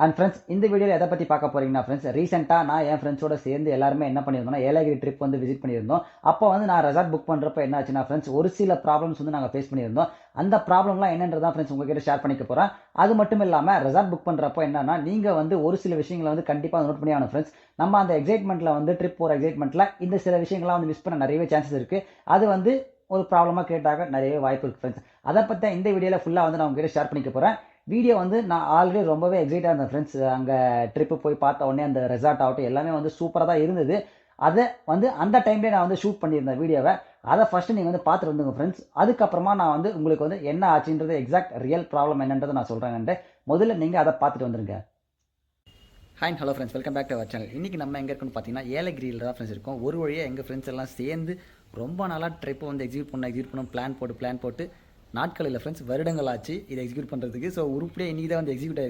And friends இந்த வீடியோவில் எதை பற்றி பார்க்க போறீங்கன்னா ஃப்ரெண்ட்ஸ் ரீசெண்டாக நான் என் ஃப்ரெண்ட்ஸோட சேர்ந்து எல்லாருமே என்ன பண்ணியிருந்தோம்னா ஏலகிரி ட்ரிப் வந்து விசிட் பண்ணியிருந்தோம். அப்போ வந்து நான் ரெசார்ட் புக் பண்ணுறப்ப என்ன ஆச்சுன்னா ஃப்ரெண்ட்ஸ் ஒரு சில ப்ராப்ளம்ஸ் வந்து நாங்கள் ஃபேஸ் பண்ணியிருந்தோம். அந்த ப்ராப்ளம்லாம் என்னன்றதான் ஃப்ரெண்ட்ஸ் உங்ககிட்ட ஷேர் பண்ணிக்க போகிறேன். அது மட்டும் இல்லாமல் ரெசார்ட் புக் பண்ணுறப்போ என்னன்னா நீங்கள் வந்து ஒரு சில விஷயங்களை வந்து கண்டிப்பாக நோட் பண்ணி ஆகணும் ஃப்ரெண்ட்ஸ். நம்ம அந்த எக்ஸைட்மெண்ட்டில் வந்து ட்ரிப் போகிற எக்ஸைட்மெண்ட்டில் இந்த சில விஷயங்கள்லாம் வந்து மிஸ் பண்ண நிறையவே சான்சஸ் இருக்குது. அது வந்து ஒரு ப்ராப்ளமாக கிரியேட் நிறையவே வாய்ப்பு இருக்குது ஃப்ரெண்ட்ஸ். அதை பற்றி இந்த வீடியோவில் ஃபுல்லாக வந்து நான் உங்ககிட்ட ஷேர் பண்ணிக்க போகிறேன். வீடியோ வந்து நான் ஆல்ரெடி ரொம்பவே எக்ஸைட்டாக இருந்தேன் ஃப்ரெண்ட்ஸ். அங்கே ட்ரிப்பு போய் பார்த்த உடனே அந்த ரெசார்ட் ஆகட்டும் எல்லாமே வந்து சூப்பராக தான் இருந்தது. அதை வந்து அந்த டைம்லேயே நான் வந்து ஷூட் பண்ணியிருந்தேன் வீடியோவை. அதை ஃபஸ்ட்டு நீங்கள் வந்து பார்த்துட்டு வந்துங்க ஃப்ரெண்ட்ஸ். அதுக்கப்புறமா நான் வந்து உங்களுக்கு வந்து என்ன ஆச்சுன்றது எக்ஸாக்ட் ரியல் ப்ராப்ளம் என்னன்றதை நான் சொல்கிறேன்ட்டு முதல்ல நீங்கள் அதை பார்த்துட்டு வந்துருங்க. Hi hello friends, welcome back to our channel. இன்றைக்கி நம்ம எங்கே இருக்குன்னு பார்த்தீங்கன்னா ஏலகிரியில் தான் ஃப்ரெண்ட்ஸ் இருக்கோம். ஒரு வழியாக எங்கள் ஃப்ரெண்ட்ஸ் எல்லாம் சேர்ந்து ரொம்ப நாளாக ட்ரிப்பை வந்து எக்ஸிக்யூட் பண்ண பிளான் போட்டு நாட்கள் இல்லை ஃப்ரெண்ட்ஸ், வருடங்கள் ஆச்சு இதை எக்ஸிக்யூட் பண்ணுறதுக்கு. ஸோ உருப்படியே இன்றைக்கி தான் வந்து எக்ஸிக்யூட்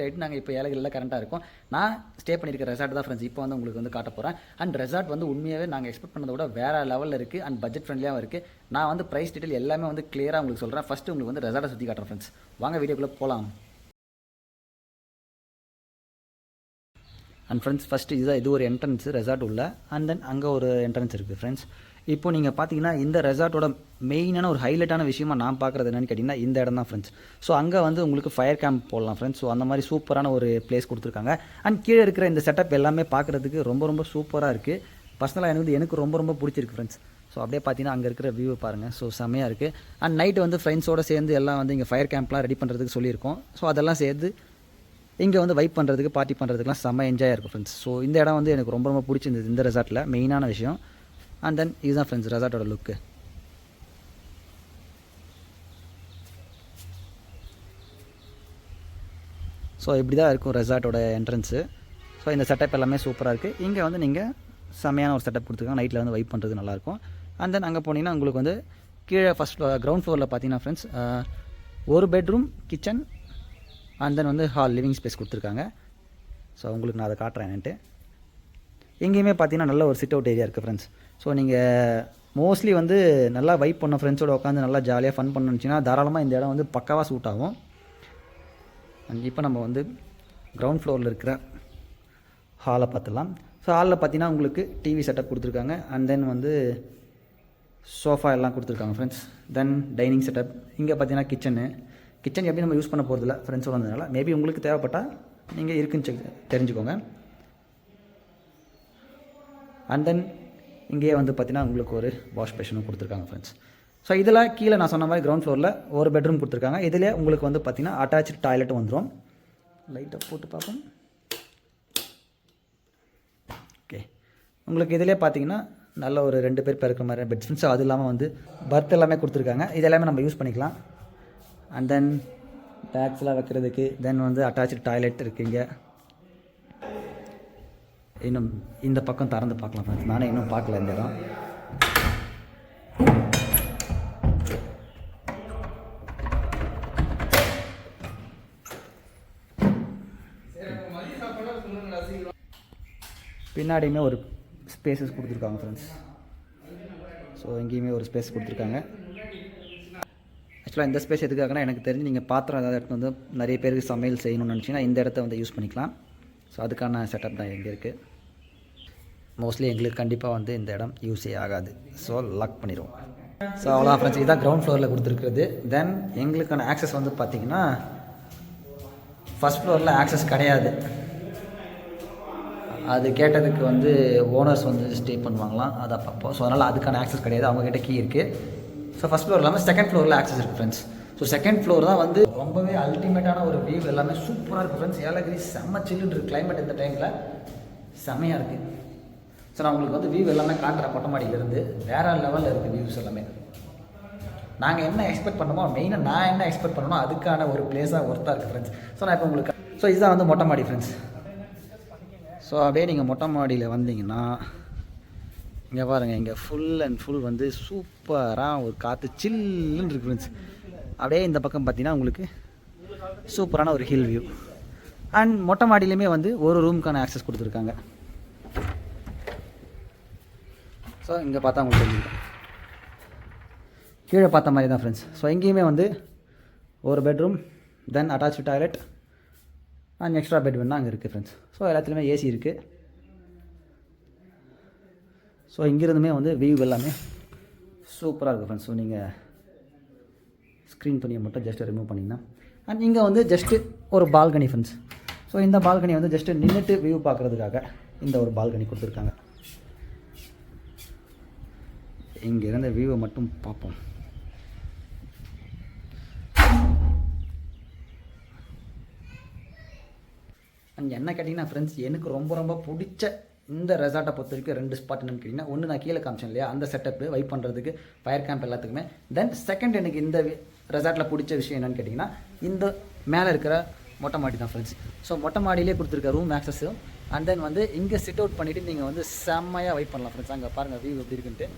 ஆகிட்டு நாங்கள் இப்போ ஏலகிரியில் கரெக்டாக இருக்கோம். நான் ஸ்டே பண்ணியிருக்க ரெசார்ட் தான் ஃப்ரெண்ட்ஸ் இப்போ வந்து உங்களுக்கு வந்து காட்ட போகிறேன். அண்ட் ரெசார்ட் வந்து உண்மையாகவே நாங்கள் எக்ஸ்பெக்ட் பண்ணதை விட வேறு லெவலில் இருக்குது அண்ட் பட்ஜெட் ஃப்ரெண்ட்லியாகவும் இருக்குது. நான் வந்து ப்ரைஸ் டீட்டெயில் எல்லாமே வந்து கிளியராக உங்களுக்கு சொல்கிறேன். ஃபஸ்ட்டு உங்களுக்கு வந்து ரெசார்ட்டை சுற்றி காட்டுறேன் ஃப்ரெண்ட்ஸ். வாங்க வீடியோக்குள்ளே போகலாம். அண்ட் ஃப்ரெண்ட்ஸ் ஃபஸ்ட்டு இது ஒரு என்ட்ரன்ஸ் ரெசார்ட் உள்ள. அண்ட் தென் அங்கே ஒரு என்ட்ரன்ஸ் இருக்குது ஃப்ரெண்ட்ஸ். இப்போ நீங்கள் பார்த்தீங்கன்னா இந்த ரெசார்ட்டோட மெயினான ஒரு ஹைலைட்டான விஷயமா நான் பார்க்குறது என்னென்னு கேட்டிங்கன்னா இந்த இடம் தான் ஃப்ரெண்ட்ஸ். ஸோ அங்கே வந்து உங்களுக்கு ஃபயர் கேம்ப் போடலாம் ஃப்ரெண்ட்ஸ். ஸோ அந்த மாதிரி சூப்பரான ஒரு பிளேஸ் கொடுத்துருக்காங்க. அண்ட் கீழே இருக்கிற இந்த செட்டப் எல்லாமே பார்க்குறதுக்கு ரொம்ப சூப்பராக இருக்குது. பர்சனலாக எனக்கு ரொம்ப பிடிச்சிருக்கு ஃப்ரெண்ட்ஸ். ஸோ அப்படியே பார்த்தீங்கன்னா அங்கே இருக்கிற வியூவை பாருங்கள். ஸோ செம்மையாக இருக்குது. அண்ட் நைட்டு வந்து ஃப்ரெண்ட்ஸோடு சேர்ந்து எல்லாம் வந்து இங்கே ஃபயர் கேம்ப்லாம் ரெடி பண்ணுறதுக்கு சொல்லியிருக்கோம். ஸோ அதெல்லாம் சேர்ந்து இங்கே வந்து வைப் பண்ணுறதுக்கு பார்ட்டி பண்ணுறதுக்குலாம் செம்ம என்ஜாயாக இருக்கும் ஃப்ரெண்ட்ஸ். ஸோ இந்த இடம் வந்து எனக்கு ரொம்ப பிடிச்சிருந்தது இந்த ரெசார்ட்டில் மெயினான விஷயம். அண்ட் தென் இதுதான் ஃப்ரெண்ட்ஸ் ரெசார்ட்டோட லுக்கு. ஸோ இப்படி தான் இருக்கும் ரெசார்ட்டோட என்ட்ரன்ஸு. ஸோ இந்த செட்டப் எல்லாமே சூப்பராக இருக்குது. இங்கே வந்து நீங்கள் செம்மையான ஒரு செட்டப் கொடுத்துருக்காங்க. நைட்டில் வந்து வைப் பண்ணுறது நல்லாயிருக்கும். அண்ட் தென் அங்கே போனீங்கன்னா உங்களுக்கு வந்து கீழே கிரவுண்ட் ஃப்ளோரில் பார்த்தீங்கன்னா ஃப்ரெண்ட்ஸ் ஒரு பெட்ரூம், கிச்சன் அண்ட் தென் வந்து ஹால், லிவிங் ஸ்பேஸ் கொடுத்துருக்காங்க. ஸோ உங்களுக்கு நான் அதை காட்டுறேன் என்னன்ட்டு. எங்கேயுமே பார்த்தீங்கன்னா நல்ல ஒரு சிட் அவுட் ஏரியா இருக்குது ஃப்ரெண்ட்ஸ். ஸோ நீங்கள் மோஸ்ட்லி வந்து நல்லா வைப் பண்ண ஃப்ரெண்ட்ஸோடு உட்காந்து நல்லா ஜாலியாக ஃபன் பண்ணுச்சுன்னா தாராளமாக இந்த இடம் வந்து பக்காவாக சூட் ஆகும். அண்ட் இப்போ நம்ம வந்து கிரவுண்ட் ஃப்ளோரில் இருக்கிற ஹாலை பார்த்துடலாம். ஸோ ஹாலில் பார்த்தீங்கன்னா உங்களுக்கு டிவி செட்டப் கொடுத்துருக்காங்க. அண்ட் தென் வந்து சோஃபா எல்லாம் கொடுத்துருக்காங்க ஃப்ரெண்ட்ஸ். தென் டைனிங் செட்டப். இங்கே பார்த்தீங்கன்னா கிச்சன் எப்படி நம்ம யூஸ் பண்ண போகிறதில்ல ஃப்ரெண்ட்ஸோடு வந்ததுனால. மேபி உங்களுக்கு தேவைப்பட்டால் நீங்கள் இருக்குன்னு தெரிஞ்சுக்கோங்க. அண்ட் தென் இங்கேயே வந்து பார்த்தீங்கன்னா உங்களுக்கு ஒரு வாஷ் பேஷனும் கொடுத்துருக்காங்க ஃப்ரெண்ட்ஸ். ஸோ இதில் கீழே நான் சொன்ன மாதிரி கிரவுண்ட் ஃப்ளோரில் ஒரு பெட்ரூம் கொடுத்துருக்காங்க. இதில் உங்களுக்கு வந்து பார்த்தீங்கன்னா அட்டாச்சு டாய்லெட்டும் வந்துடும். லைட்டாக போட்டு பார்ப்போம். ஓகே, உங்களுக்கு இதிலே பார்த்தீங்கன்னா நல்ல ஒரு 2 பேர் இருக்கிற மாதிரி பெட் ஃப்ரெண்ட்ஸ். அது இல்லாமல் வந்து பர்த் எல்லாமே கொடுத்துருக்காங்க. இது எல்லாமே நம்ம யூஸ் பண்ணிக்கலாம். அண்ட் தென் பேக்ஸ்லாம் வைக்கிறதுக்கு தென் வந்து அட்டாச்சு டாய்லெட் இருக்குங்க. இன்னும் இந்த பக்கம் திறந்து பார்க்கலாம் ஃப்ரெண்ட்ஸ். நானே இன்னும் பார்க்கல இந்த இடம். பின்னாடியுமே ஒரு ஸ்பேசஸ் கொடுத்துருக்காங்க ஃப்ரெண்ட்ஸ். ஸோ எங்கேயுமே ஒரு ஸ்பேஸ் கொடுத்துருக்காங்க. ஆக்சுவலாக இந்த ஸ்பேஸ் எதுக்காகனா எனக்கு தெரிஞ்சு நீங்கள் பாத்திரம் ஏதாவது இடத்துல வந்து நிறைய பேருக்கு சமையல் செய்யணும்னு நினச்சிங்கன்னா இந்த இடத்த வந்து யூஸ் பண்ணிக்கலாம். ஸோ அதுக்கான செட்டப் தான் இங்கே இருக்குது. மோஸ்ட்லி எங்களுக்கு கண்டிப்பாக வந்து இந்த இடம் யூஸே ஆகாது. ஸோ லாக் பண்ணிடுவோம். ஸோ அவ்வளோ ஃப்ரெண்ட்ஸ், இதுதான் கிரவுண்ட் ஃப்ளோரில் கொடுத்துருக்குறது. தென் எங்களுக்கான ஆக்சஸ் வந்து பார்த்திங்கன்னா ஃபஸ்ட் ஃப்ளோரில் ஆக்சஸ் கிடையாது. அது கேட்டதுக்கு வந்து ஓனர்ஸ் வந்து ஸ்டே பண்ணுவாங்களாம், அதை பார்ப்போம். ஸோ அதனால் அதுக்கான ஆக்சஸ் கிடையாது. அவங்ககிட்ட கீ இருக்குது. ஸோ ஃபஸ்ட் ஃப்ளோர் இல்லாமல் செகண்ட் ஃப்ளோரில் ஆக்சஸ் இருக்குது ஃப்ரெண்ட்ஸ். ஸோ செகண்ட் ஃப்ளோர் தான் வந்து ரொம்பவே அல்டிமேட்டான ஒரு வியூ. எல்லாமே சூப்பராக இருக்குது ஃப்ரெண்ட்ஸ். ஏலகிரி செம்ம சில்லுன்னு இருக்குது. கிளைமேட் இந்த டைமில் செம்மையாக இருக்குது. ஸோ நான் உங்களுக்கு வந்து வியூ எல்லாமே காட்டுறேன். மொட்டை மாடியிலேருந்து வேறு லெவலில் இருக்குது வியூஸ் எல்லாமே. நாங்கள் என்ன எக்ஸ்பெக்ட் பண்ணோமோ, மெயினாக நான் என்ன எக்ஸ்பெக்ட் பண்ணணுமோ அதுக்கான ஒரு பிளேஸாக ஒர்த்தாக இருக்குது ஃப்ரெண்ட்ஸ். ஸோ நான் இப்போ உங்களுக்கு இதுதான் வந்து மொட்டை மாடி ஃப்ரெண்ட்ஸ். ஸோ அப்படியே நீங்கள் மொட்டை மாடியில் வந்தீங்கன்னா இங்கே பாருங்கள், இங்கே ஃபுல் அண்ட் ஃபுல் வந்து சூப்பராக ஒரு காற்று சில்லுன்னு இருக்குது ஃப்ரெண்ட்ஸ். அப்படியே இந்த பக்கம் பார்த்தீங்கன்னா உங்களுக்கு சூப்பரான ஒரு ஹில் வியூ. அண்ட் மொட்டை மாடியிலையுமே வந்து ஒரு ரூமுக்கான ஆக்சஸ் கொடுத்துருக்காங்க. ஸோ இங்கே பார்த்தா உங்களுக்கு தெரிஞ்சுக்கிட்டேன், கீழே பார்த்த மாதிரி தான் ஃப்ரெண்ட்ஸ். ஸோ எங்கேயுமே வந்து ஒரு bedroom, then attach toilet and extra bed வேணால் அங்கே இருக்குது ஃப்ரெண்ட்ஸ். ஸோ எல்லாத்துலேயுமே ஏசி இருக்குது. ஸோ இங்கேருந்துமே வந்து வியூ எல்லாமே சூப்பராக இருக்குது ஃப்ரெண்ட்ஸ். ஸோ நீங்கள் ஸ்க்ரீன் துணியை மட்டும் ஜஸ்ட்டு ரிமூவ் பண்ணிங்கன்னா அண்ட் இங்கே வந்து ஜஸ்ட்டு ஒரு பால்கனி ஃப்ரெண்ட்ஸ். ஸோ இந்த பால்கனி வந்து ஜஸ்ட்டு நின்றுட்டு வியூ பார்க்குறதுக்காக இந்த ஒரு பால்கனி கொடுத்துருக்காங்க. இங்கே இருந்த வியூவை மட்டும் பார்ப்போம். அண்ட் என்ன கேட்டிங்கன்னா ஃப்ரெண்ட்ஸ், எனக்கு ரொம்ப ரொம்ப பிடிச்ச இந்த ரெசார்ட்டை பொறுத்த வரைக்கும் 2 ஸ்பாட் என்னன்னு கேட்டிங்கன்னா, ஒன்று நான் கீழே காமிச்சேன் இல்லையா, அந்த செட்டப்பு வைப் பண்ணுறதுக்கு ஃபயர் கேம்ப் எல்லாத்துக்குமே. தென் செகண்ட் எனக்கு இந்த ரெசார்ட்டில் பிடிச்ச விஷயம் என்னென்னு கேட்டிங்கன்னா, இந்த மேலே இருக்கிற மொட்டை மாடி தான் ஃப்ரெண்ட்ஸ். ஸோ மொட்டை மாடியிலே கொடுத்துருக்க ரூம் ஆக்சஸும் அண்ட் தென் வந்து இங்கே சிட் அவுட் பண்ணிவிட்டு நீங்கள் வந்து செம்மையாக வைப் பண்ணலாம் ஃப்ரெண்ட்ஸ். அங்கே பாருங்கள் வியூ எப்படி இருக்குன்ட்டு.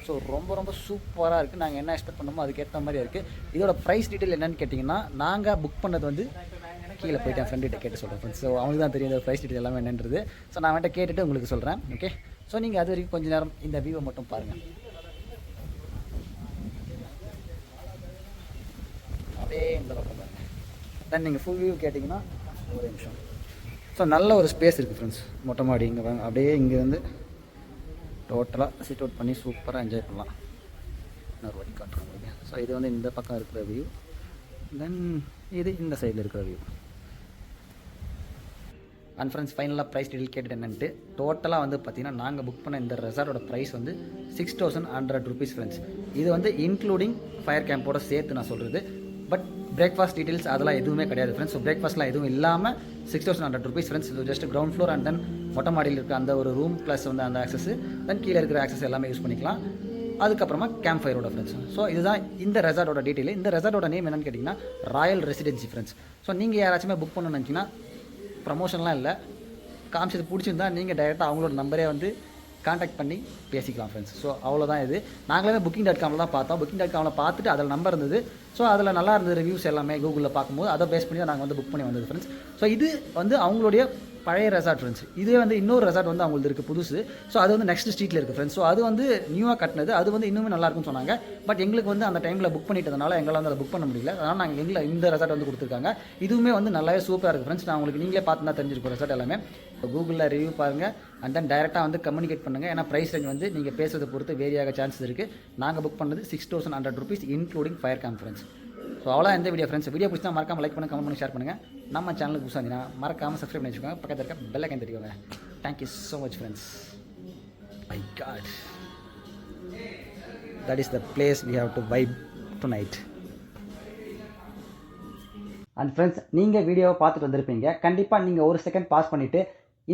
ஸோ ரொம்ப ரொம்ப சூப்பராக இருக்குது. நாங்கள் என்ன எக்ஸ்பெக்ட் பண்ணோமோ அதுக்கேற்ற மாதிரி இருக்குது. இதோட ப்ரைஸ் டீட்டெயில் என்னென்னு கேட்டிங்கன்னா, நாங்கள் புக் பண்ணது வந்து கீழே போய்ட்டு என் ஃப்ரெண்ட்கிட்ட கேட்டு சொல்கிறேன் ஃப்ரெண்ட்ஸ். ஸோ அவங்களுக்கு தான் தெரியும் இந்த ப்ரைஸ் டீட்டெயில் எல்லாமே என்னன்றது. ஸோ நான் வந்துட்டு கேட்டுட்டு உங்களுக்கு சொல்கிறேன். ஓகே, ஸோ நீங்கள் அது வரைக்கும் கொஞ்சம் நேரம் இந்த வியூவை மட்டும் பாருங்கள். அப்படியே இந்த பக்கம் பாருங்கள். தென் நீங்கள் ஃபுல் வியூ கேட்டிங்கன்னா ஒரு நிமிஷம். ஸோ நல்ல ஒரு ஸ்பேஸ் இருக்குது ஃப்ரெண்ட்ஸ். மொட்டை மாடி இங்கே வாங்க, அப்படியே இங்கே வந்து டோட்டலாக சிட் அவுட் பண்ணி சூப்பராக என்ஜாய் பண்ணலாம். இன்னொரு வாட்டி காட்டுறேன் உங்களுக்கு. ஸோ இது வந்து இந்த பக்கம் இருக்கிற வியூ, தென் இது இந்த சைடில் இருக்கிற வியூ. அண்ட் ஃப்ரெண்ட்ஸ் ஃபைனலாக ப்ரைஸ் டீட்டெயில் கேட்டுட்டு என்னன்ட்டு டோட்டலாக வந்து பார்த்தீங்கன்னா, நாங்கள் புக் பண்ண இந்த ரெசார்ட்டோட ப்ரைஸ் வந்து 6100 rupees ஃப்ரெண்ட்ஸ். இது வந்து இன்க்ளூடிங் ஃபயர் கேம்போட சேர்த்து நான் சொல்கிறது. பட் பிரேக்ஃபாஸ்ட் டீட்டெயில்ஸ் அதெல்லாம் எதுவுமே கிடையாது ஃப்ரெண்ட்ஸ். ஸோ பிரேக்ஃபாஸ்ட்லாம் எதுவும் இல்லாமல் 6100 rupees ஃப்ரெண்ட்ஸ். இது just ground floor and then மொட்டை மாடியில் இருக்க அந்த ஒரு ரூம் ப்ளஸ் வந்து அந்த ஆக்சஸ், தென் கீழே இருக்கிற ஆக்சஸ் எல்லாமே யூஸ் பண்ணிக்கலாம். அதுக்கப்புறமா கேம்ப் ஃபயரோட ஃப்ரெண்ட்ஸ். ஸோ இதுதான் இந்த ரெசார்ட்டோட டீட்டெயில். இந்த ரெசார்ட்டோட நேம் என்னென்னு கேட்டிங்கன்னா ராயல் ரெசிடென்சி ஃப்ரெண்ட்ஸ். ஸோ நீங்கள் யாராச்சுமே புக் பண்ணணும்னு நினச்சிங்கன்னா, ப்ரமோஷன்லாம் இல்லை, காமிச்சது பிடிச்சிருந்தா நீங்கள் டைரெக்டாக அவங்களோட நம்பரே வந்து கான்டாக்ட் பண்ணி பேசிக்கலாம் ஃப்ரெண்ட்ஸ். ஸோ அவ்வளோதான். இது நாங்களே booking.comல தான் பார்த்தோம். booking.comல பார்த்துட்டு அதில் நம்பர் இருந்தது. ஸோ அதில் நல்லா இருந்தது ரிவ்யூஸ் எல்லாமே கூகுளில் பார்க்கும்போது அதை பேஸ் பண்ணி தான் நாங்கள் வந்து புக் பண்ணி வந்தது ஃப்ரெண்ட்ஸ். ஸோ இது வந்து அவங்களுடைய பழைய ரெசார்ட் ஃப்ரெண்ட்ஸ். இதே வந்து இன்னொரு ரெசார்ட் வந்து அவங்களுக்கு இருக்குது புதுசு. ஸோ அது வந்து நெக்ஸ்ட் ஸ்ட்ரீட்டில் இருக்குது ஃப்ரெண்ட்ஸ். ஸோ அது வந்து நியூவாக கட்டினது. அது வந்து இன்னுமே நல்லா இருக்குன்னு சொன்னாங்க. பட் எங்களுக்கு வந்து அந்த டைமில் புக் பண்ணிட்டதுனால எங்களால் வந்து அதை புக் பண்ண முடியல. அதனால் நாங்கள் இந்த ரெசார்ட் வந்து கொடுத்துருக்காங்க. இதுவுமே வந்து நல்லாவே சூப்பராக இருக்குது ஃப்ரெண்ட்ஸ். நான் உங்களுக்கு நீங்களே பார்த்து தான் தெரிஞ்சிருக்கும் ரெசார்ட் எல்லாமே. கூகுளில் ரிவ்யூ பாருங்கள் அண்ட் தென் டேரெக்டாக வந்து கம்யூனிகேட் பண்ணுங்கள். ஏன்னா ப்ரைஸ் ரேஞ்ச் வந்து நீங்கள் பேசுறதை பொறுத்து வேரியாக சான்சஸ் இருக்குது. நாங்கள் புக் பண்ணது 6100 rupees including fire camp friends. So அவ்வளோ இந்த வீடியோ ஃப்ரெண்ட்ஸ். வீடியோ பிடிச்சா மறக்காம லைக் பண்ணுங்கள், கமெண்ட் பண்ணி ஷேர் பண்ணுங்கள். நம்ம சேனலுக்கு புதுசாக இருந்தீங்கன்னா மறக்காமல் சப்ஸ்கிரைப் பண்ணி வச்சுக்கோங்க. பக்கத்தில் இருக்க பெல் ஐக்கன் தட்டிக்கோங்க. Thank you so much friends. My God, that is the place we have to vibe tonight. And friends, நீங்கள் வீடியோவை பார்த்துட்டு வந்திருப்பீங்க. கண்டிப்பாக நீங்கள் ஒரு செகண்ட் பாஸ் பண்ணிவிட்டு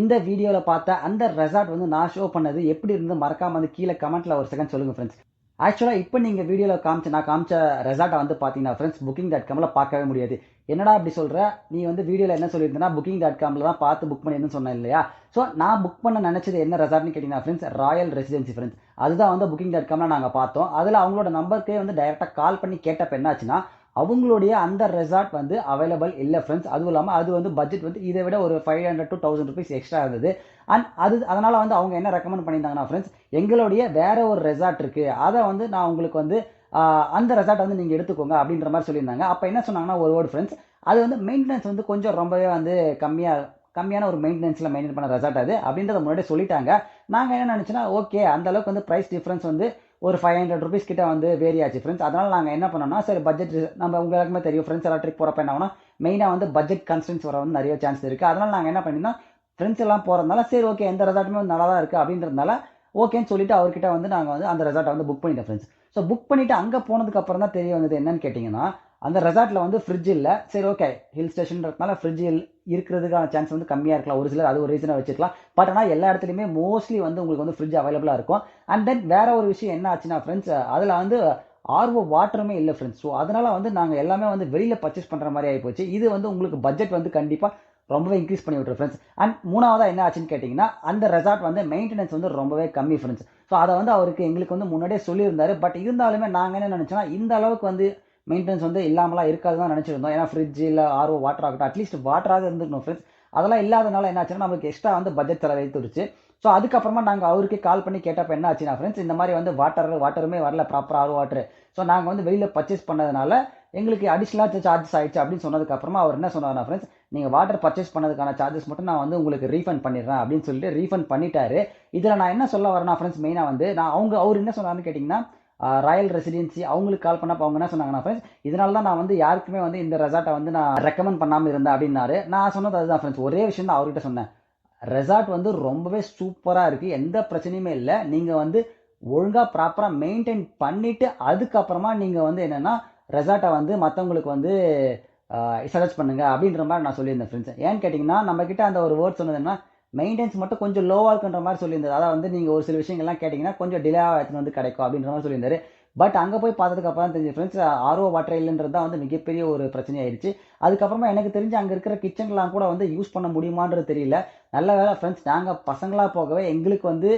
இந்த வீடியோவில் பார்த்த அந்த ரெசார்ட் வந்து நான் ஷோ பண்ணது எப்படி இருந்து மறக்காமல் வந்து கீழே கமெண்ட்டில் ஒரு செகண்ட் சொல்லுங்கள் ஃப்ரெண்ட்ஸ். ஆக்சுவலாக இப்போ நீங்கள் வீடியோவில் நான் காமிச்ச ரெசார்ட்டை வந்து பார்த்தீங்கன்னா ஃப்ரெண்ட்ஸ், booking.comல பார்க்கவே முடியாது. என்னடா அப்படி சொல்கிற, நீ வந்து வீடியோவில் என்ன சொல்லியிருந்தேன்னா booking.comல தான் பார்த்து புக் பண்ணியிருந்தேன்னு சொன்னேன் இல்லையா. ஸோ நான் புக் பண்ண நினச்சது என்ன ரெசார்ட்னு கேட்டிங்கன்னா ஃப்ரெண்ட்ஸ், ராயல் ரெசிடென்சி ஃப்ரெண்ட்ஸ். அதுதான் வந்து booking.comல நாங்கள் பார்த்தோம். அதில் அவங்களோட நம்பருக்கே வந்து டைரெக்டாக கால் பண்ணி கேட்டப்போ என்னாச்சுன்னா, அவங்களுடைய அந்த ரெசார்ட் வந்து அவைலபிள் இல்லை ஃப்ரெண்ட்ஸ். அதுவும் இல்லாமல் அது வந்து பட்ஜெட் வந்து இதை விட ஒரு 500 to 1000 rupees எக்ஸ்ட்ரா இருந்தது. அண்ட் அதனால் வந்து அவங்க என்ன ரெக்கமெண்ட் பண்ணியிருந்தாங்கன்னா ஃப்ரெண்ட்ஸ், எங்களுடைய வேற ஒரு ரெசார்ட் இருக்குது, அதை வந்து நான் உங்களுக்கு வந்து அந்த ரெசார்ட் வந்து நீங்கள் எடுத்துக்கோங்க அப்படின்ற மாதிரி சொல்லியிருந்தாங்க. அப்போ என்ன சொன்னாங்கன்னா, ஒரு வேர்டு ஃப்ரெண்ட்ஸ், அது வந்து மெயின்டெனன்ஸ் வந்து கொஞ்சம் ரொம்பவே வந்து கம்மியான ஒரு மெயின்டெனன்ஸில் மெயின்டைன் பண்ண ரெசார்ட் அது அப்படின்றத முன்னாடியே சொல்லிட்டாங்க. நாங்கள் என்ன நினச்சோன்னா, ஓகே அந்த அளவுக்கு வந்து ப்ரைஸ் டிஃப்ரென்ஸ் வந்து ஒரு 500 rupees கிட்ட வந்து வேரி ஆச்சு ஃப்ரெண்ட்ஸ். அதனால் நாங்கள் என்ன பண்ணோம்னா, சரி பட்ஜெட் நம்ம உங்களுக்கு தெரியும் ஃப்ரெண்ட்ஸ் எல்லாம் ட்ரிப் போகிறப்ப என்ன ஆகும்னா, மெயினாக வந்து பட்ஜெட் கன்ஸ்டன்ஸ் வர வந்து நிறைய சான்ஸ் இருக்குது. அதனால் நாங்கள் என்ன பண்ணியிருந்தோம், ஃப்ரெண்ட்ஸ் எல்லாம் போகிறதுனால சரி ஓகே எந்த ரெசார்ட்டுமே வந்து நல்லா தான் இருக்குது அப்படின்றதுனால ஓகேன்னு சொல்லிட்டு அவர்கிட்ட வந்து நாங்கள் வந்து அந்த ரெசார்ட்டை வந்து புக் பண்ணிட்டோம் ஃப்ரெண்ட்ஸ். ஸோ புக் பண்ணிவிட்டு அங்கே போனதுக்கப்புறம் தான் தெரிய வந்தது என்னன்னு கேட்டிங்கன்னா, அந்த ரெசார்ட்டில் வந்து ஃப்ரிட்ஜ் இல்லை. சரி ஓகே, ஹில் ஸ்டேஷன்றதுனால ஃப்ரிட்ஜ் இருக்கிறதுக்கான சான்ஸ் வந்து கம்மியாக இருக்கலாம். ஒரு சிலர் அது ஒரு ரீசனாக வச்சுக்கலாம். பட் ஆனால் எல்லா இடத்துலையுமே மோஸ்ட்லி வந்து உங்களுக்கு வந்து ஃப்ரிட்ஜ் அவைலபிளாக இருக்கும். அண்ட் தென் வேற ஒரு விஷயம் என்ன ஆச்சுன்னா ஃப்ரெண்ட்ஸ், அதில் வந்து ஆர்ஓ வாட்டருமே இல்லை ஃப்ரெண்ட்ஸ். ஸோ அதனால் வந்து நாங்கள் எல்லாமே வந்து வெளியில் பர்ச்சேஸ் பண்ணுற மாதிரி ஆகிப்போச்சு. இது வந்து உங்களுக்கு பட்ஜெட் வந்து கண்டிப்பாக ரொம்பவே இன்க்ரீஸ் பண்ணி விட்டுரு ஃப்ரெண்ட்ஸ். அண்ட் மூணாவதாக என்ன ஆச்சுன்னு கேட்டிங்கன்னா, அந்த ரெசார்ட் வந்து மெயின்டெனன்ஸ் வந்து ரொம்பவே கம்மி ஃப்ரெண்ட்ஸ். ஸோ அதை வந்து அவருக்கு எங்களுக்கு வந்து முன்னாடியே சொல்லியிருந்தாரு. பட் இருந்தாலுமே நாங்கள் என்ன நினச்சோன்னா, இந்த அளவுக்கு வந்து மெயின்டெனன்ஸ் வந்து இல்லாமலாம் இருக்காது தான் நினச்சிருந்தோம். ஏன்னா ஃப்ரிட்ஜ் இல்லை ஆர்ஓ வாட்டர் ஆகட்டும், அட்லீஸ்ட் வாட்டராக இருந்துக்கணும் ஃப்ரெண்ட்ஸ். அதெல்லாம் இல்லாதனால என்ன ஆச்சுன்னா, நம்மளுக்கு எக்ஸ்ட்ரா வந்து பட்ஜெட் செலவு எடுத்துருச்சு. ஸோ அதுக்கப்புறமா நாங்கள் அவருக்கு கால் பண்ணி கேட்டப்போ என்ன ஆச்சுன்னா ஃப்ரெண்ட்ஸ், இந்த மாதிரி வந்து வாட்டருமே வரல, ப்ராப்பர் ஆர்ஓ வாட்டர். ஸோ நாங்கள் வந்து வெளியில் பர்ச்சேஸ் பண்ணதுனால எங்களுக்கு அடிஷ்னலாக சார்ஜஸ் ஆகிடுச்சு அப்படின்னு சொன்னதுக்கப்புறமா அவர் என்ன சொன்னார்னா ஃப்ரெண்ட்ஸ், நீங்கள் வாட்டர் பர்ச்சேஸ் பண்ணதுக்கான சார்ஜஸ் மட்டும் நான் வந்து உங்களுக்கு ரீஃபண்ட் பண்ணிடுறேன் அப்படின்னு சொல்லிட்டு ரீஃபண்ட் பண்ணிட்டாரு. இதில் நான் என்ன சொல்ல வரேன்னா ஃப்ரெண்ட்ஸ், மெயினாக வந்து நான் அவர் என்ன சொன்னார்னு கேட்டிங்கன்னா, ராயல் ரெசிடென்சி அவங்களுக்கு கால் பண்ணப்போ அவங்க என்ன சொன்னாங்கன்னா ஃப்ரெண்ட்ஸ், இதனால தான் நான் வந்து யாருக்குமே வந்து இந்த ரெசார்ட்டை வந்து நான் ரெக்கமெண்ட் பண்ணாமல் இருந்தேன் அப்படின்னாரு. நான் சொன்னது அதுதான் ஃப்ரெண்ட்ஸ், ஒரே விஷயம் தான் அவர்கிட்ட சொன்னேன். ரெசார்ட் வந்து ரொம்பவே சூப்பராக இருக்குது, எந்த பிரச்சனையுமே இல்லை. நீங்கள் வந்து ஒழுங்காக ப்ராப்பராக மெயின்டைன் பண்ணிவிட்டு அதுக்கப்புறமா நீங்கள் வந்து என்னென்னா ரெசார்ட்டை வந்து மற்றவங்களுக்கு வந்து சஜஸ்ட் பண்ணுங்க அப்படின்ற மாதிரி நான் சொல்லியிருந்தேன் ஃப்ரெண்ட்ஸ். ஏன்னு கேட்டிங்கன்னா, நம்மக்கிட்ட அந்த ஒரு வேர்ட் சொன்னதுன்னா மெயின்டெனன்ஸ் மட்டும் கொஞ்சம் லோவாக இருக்குன்ற மாதிரி சொல்லியிருந்தது. அதாவது வந்து நீங்கள் ஒரு சில விஷயங்கள்லாம் கேட்டிங்கன்னா கொஞ்சம் டிலேவாக எடுத்துன்னு வந்து கிடைக்கும் அப்படின்ற மாதிரி சொல்லியிருந்தாரு. பட் அங்கே போய் பார்த்ததுக்கு அப்புறம் தான் தெரிஞ்சு ஃப்ரெண்ட்ஸ், ஆர்ஓ வாட்டர் இல்லைன்றது தான் வந்து மிகப்பெரிய ஒரு பிரச்சனையாயிருச்சு. அதுக்கப்புறமா எனக்கு தெரிஞ்சு அங்கே இருக்கிற கிச்சன்லாம் கூட வந்து யூஸ் பண்ண முடியுமான்றது தெரியல. நல்ல வேலை ஃப்ரெண்ட்ஸ், நாங்கள் பசங்களாக போகவே எங்களுக்கு வந்து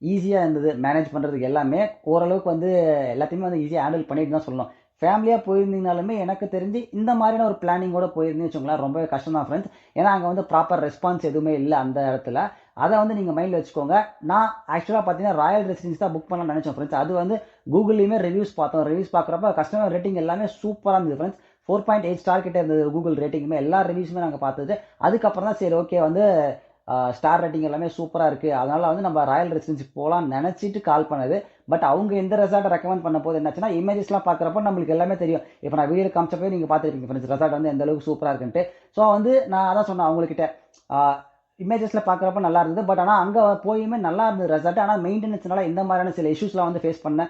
ஈஸியாக இருந்தது மேனேஜ் பண்ணுறதுக்கு. எல்லாமே ஓரளவுக்கு வந்து எல்லாத்தையுமே வந்து ஈஸியாக ஹேண்டில் பண்ணிட்டு தான் சொல்லணும். ஃபேமிலியாக போயிருந்தீங்கனாலுமே எனக்கு தெரிஞ்சு இந்த மாதிரியான ஒரு பிளானிங்கோட போயிருந்தீங்கன்னு வச்சுக்கோங்களேன், ரொம்பவே கஷ்டம் தான் ஃப்ரெண்ட்ஸ். ஏன்னா அங்கே வந்து ப்ராப்பர் ரெஸ்பான்ஸ் எதுவுமே இல்லை அந்த இடத்துல. அதை வந்து நீங்கள் மைண்டில் வச்சுக்கோங்க. நான் ஆக்சுவலாக பார்த்தீங்கன்னா ராயல் ரெசிடென்சி தான் புக் பண்ணலாம்னு நினச்சேன் ஃப்ரெண்ட்ஸ். அது வந்து கூகுள்லேயுமே ரிவ்யூஸ் பார்த்தோம். ரிவ்யூஸ் பார்க்குறப்ப கஸ்டமர் ரேட்டிங் எல்லாமே சூப்பராக இருந்தது ஃப்ரெண்ட்ஸ். 4.8 ஸ்டார் கிட்ட இருந்தது கூகுள் ரேட்டிங்குமே. எல்லா ரிவ்யூஸுமே நாங்கள் பார்த்தது. அதுக்கப்புறம் தான் சரி ஓகே வந்து ஸ்டார் ரேட்டிங் எல்லாமே சூப்பராக இருக்குது, அதனால் வந்து நம்ம ராயல் ரெசிடென்சி போகலான்னு நினச்சிட்டு கால் பண்ணது. பட் அவங்க இந்த ரெசார்ட்டை ரெக்கமெண்ட் பண்ண போது என்னாச்சுன்னா, இமேஜஸ்லாம் பார்க்குறப்ப நம்மளுக்கு எல்லாமே தெரியும். இப்போ நான் வீடியோ காமிச்சப்போ நீங்கள் பார்த்துருப்பீங்க ஃப்ரெண்ட்ஸ், ரெசார்ட் வந்து எந்த அளவுக்கு சூப்பராக இருக்குன்ட்டு. ஸோ வந்து நான் அதான் சொன்னேன் அவங்கக்கிட்ட, இமேஜஸில் பார்க்குறப்ப நல்லா இருந்தது. பட் ஆனால் அங்கே போயுமே நல்லா இருந்தது ரெசார்ட். ஆனால் மெயின்டெனன்ஸ்னால இந்த மாதிரியான சில இஷ்யூஸ்லாம் வந்து ஃபேஸ் பண்ண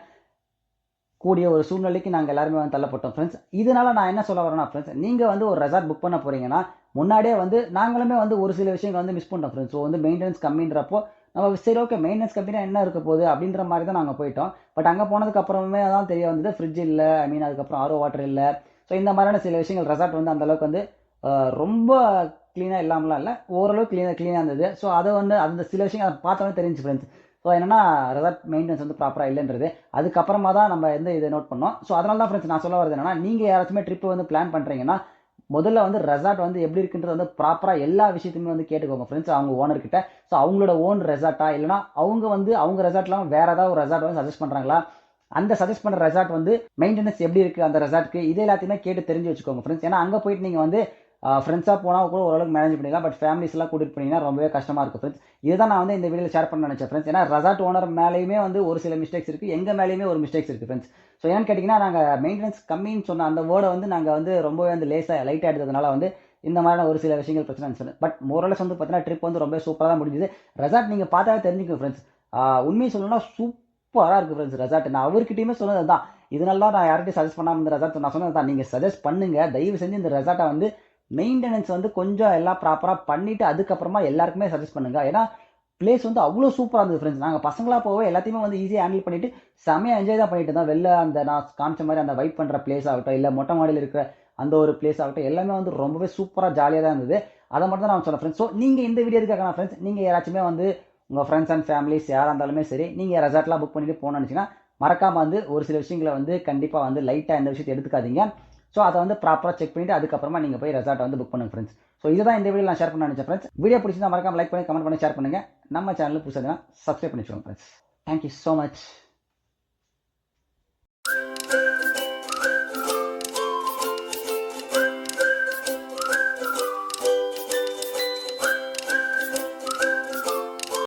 கூடிய ஒரு சூழ்நிலைக்கு நாங்கள் எல்லாருமே வந்து தள்ளப்பட்டோம் ஃப்ரெண்ட்ஸ். இதனால நான் என்ன சொல்ல வரேன்னா ஃப்ரெண்ட்ஸ், நீங்கள் வந்து ஒரு ரெசார்ட் புக் பண்ண போறீங்கன்னா முன்னாடியே வந்து நாங்களுமே வந்து ஒரு சில விஷயங்கள் வந்து மிஸ் பண்ணிட்டோம் ஃப்ரெண்ட்ஸ். ஸோ வந்து மெயின்டெனன்ஸ் கம்மின்றப்போ நம்ம சரி ஓகே மெயின்டெனன்ஸ் கம்மினா என்ன இருக்க போகுது அப்படின்ற மாதிரி தான் நாங்கள் போயிட்டோம். பட் அங்கே போனதுக்கு அப்புறமே தான் தெரிய வந்தது ஃப்ரிட்ஜ் இல்லை, ஐ மீன் அதுக்கப்புறம் ஆர்ஓ வாட்டர் இல்லை. ஸோ இந்த மாதிரியான சில விஷயங்கள் ரெசார்ட் வந்து அந்த அளவுக்கு வந்து ரொம்ப க்ளீனாக இல்லாமலாம் இல்லை, ஓரளவுக்கு க்ளீனாக இருந்தது. ஸோ அதை வந்து அந்த சில விஷயங்கள் அதை பார்த்தோன்னே தெரிஞ்சு ஃப்ரெண்ட்ஸ். ஸோ என்னன்னா ரெசார்ட் மெயின்டெனன்ஸ் வந்து ப்ராப்பராக இல்லைன்றது அதுக்கப்புறமா தான் நம்ம எந்த இதை நோட் பண்ணோம். ஸோ அதனால தான் ஃப்ரெண்ட்ஸ் நான் சொல்ல வரது என்னன்னா, நீங்கள் யாராச்சுமே ட்ரிப் வந்து பிளான் பண்ணுறீங்கன்னா முதல்ல வந்து ரெசார்ட் வந்து எப்படி இருக்குன்றது வந்து ப்ராப்பராக எல்லா விஷயத்தையுமே வந்து கேட்டுக்கோங்க ஃப்ரெண்ட்ஸ் அவங்க ஓனர்கிட்ட. ஸோ அவங்களோட ஓன் ரெசார்ட்டா இல்லைனா அவங்க வந்து அவங்க ரெசார்ட்லாம் வேற ஏதாவது ஒரு ரெசார்ட் வந்து சஜஸ்ட் பண்ணுறாங்களா, அந்த சஜஸ்ட் பண்ணுற ரெசார்ட் வந்து மெயின்டெனன்ஸ் எப்படி இருக்குது அந்த ரெசார்ட்க்கு, இது எல்லாத்தையுமே கேட்டு தெரிஞ்சு வச்சுக்கோங்க ஃப்ரெண்ட்ஸ். ஏன்னா அங்கே போயிட்டு நீங்கள் வந்து ஃப்ரெண்ட்ஸாக போனால் கூட ஓரளவுக்கு மேனேஜ் பண்ணிக்கலாம். பட் ஃபேமிலிஸ்லாம் கூட்டிகிட்டு போனீங்கன்னா ரொம்பவே கஷ்டமாக இருக்கும் ஃப்ரெண்ட்ஸ். இதுதான் நான் வந்து இந்த வீடியோவில் ஷேர் பண்ண நினச்சேன் ஃப்ரெண்ட்ஸ். ஏன்னா ரெசார்ட் ஓனர் மேலேயுமே வந்து ஒரு சில மிஸ்டேக்ஸ் இருக்குது, எங்கள் மேலேயுமே ஒரு மிஸ்டேக்ஸ் இருக்குது ஃப்ரெண்ட்ஸ். ஸோ ஏன்னு கேட்டிங்கன்னா, நாங்கள் மெயின்டெனன்ஸ் கம்மின்னு சொன்ன அந்த வேர்டை வந்து நாங்கள் வந்து ரொம்பவே வந்து லைட்டாக எடுத்ததுனால வந்து இந்த மாதிரியான ஒரு சில விஷயங்கள் பிரச்சனை இருந்துச்சு. பட் மோரலஸ் வந்து பார்த்தீங்கன்னா ட்ரிப் வந்து ரொம்ப சூப்பராக தான் முடிஞ்சுது. ரெசார்ட் நீங்கள் பார்த்தாவே தெரிஞ்சுக்கோங்க ஃப்ரெண்ட்ஸ், உண்மையை சொல்லணும்னா சூப்பராக இருக்குது ஃப்ரெண்ட்ஸ் ரெசார்ட். நான் அவர்கிட்டயுமே சொன்னது தான், இதனால தான் நான் யார்கிட்டையும் சஜஸ்ட் பண்ணாமல் இந்த ரெசார்ட் நான் சொன்னது தான், நீங்கள் சஜஸ்ட் பண்ணுங்கள் தயவு செஞ்சு இந்த ரெசார்ட்டை வந்து மெயின்டெனன்ஸ் வந்து கொஞ்சம் எல்லாம் ப்ராப்பராக பண்ணிவிட்டு அதுக்கப்புறமா எல்லாருக்குமே சஜஸ்ட் பண்ணுங்கள். ஏன்னா பிளேஸ் வந்து அவ்வளோ சூப்பராக இருந்தது ஃப்ரெண்ட்ஸ். நாங்கள் பசங்களாக போக எல்லாத்தையுமே வந்து ஈஸியாக ஹேண்டில் பண்ணிவிட்டு செம்மையாக என்ஜாய் தான் பண்ணிட்டு இருந்தோம். வெளில அந்த நான் காமிச்ச மாதிரி அந்த வைப் பண்ணுற பிளேஸ் ஆகட்டும், இல்லை மொட்டை மாடியில் இருக்கிற அந்த ஒரு பிளேஸ் ஆகட்டும், எல்லாமே வந்து ரொம்பவே சூப்பராக ஜாலியாக தான் இருந்தது. அதை மட்டும் தான் நான் சொன்னேன் ஃப்ரெண்ட்ஸ். ஸோ நீங்கள் இந்த வீடியோ இருக்காங்க ஃப்ரெண்ட்ஸ், நீங்கள் யாராச்சுமே வந்து உங்கள் ஃப்ரெண்ட்ஸ் அண்ட் ஃபேமிலிஸ் யாராக இருந்தாலுமே சரி, நீங்கள் ரெசார்ட்லாம் புக் பண்ணிட்டு போகணும்னு நினச்சிங்கன்னா மறக்காமல் வந்து ஒரு சில விஷயங்களை வந்து கண்டிப்பாக வந்து லைட்டாக இந்த விஷயத்தை எடுத்துக்காதீங்க. ஸோ அதை வந்து ப்ராப்பராக செக் பண்ணிவிட்டு அதுக்கப்புறமா நீங்கள் போய் ரெசார்ட்டை வந்து புக் பண்ணுங்க ஃப்ரெண்ட்ஸ். ஸோ இதுதான் இந்த வீடியோ நான் ஷேர் பண்ண நினச்சேன் ஃப்ரெண்ட்ஸ். வீடியோ பிடிச்சிருந்தா மறக்காம லைக் பண்ணி கமெண்ட் பண்ணி ஷேர் பண்ணுங்கள். நம்ம சேனலுக்கு புதுசாக சப்ஸ்கிரைப் பண்ணி வச்சுக்கோங்க ஃப்ரெண்ட்ஸ். Thank you so much.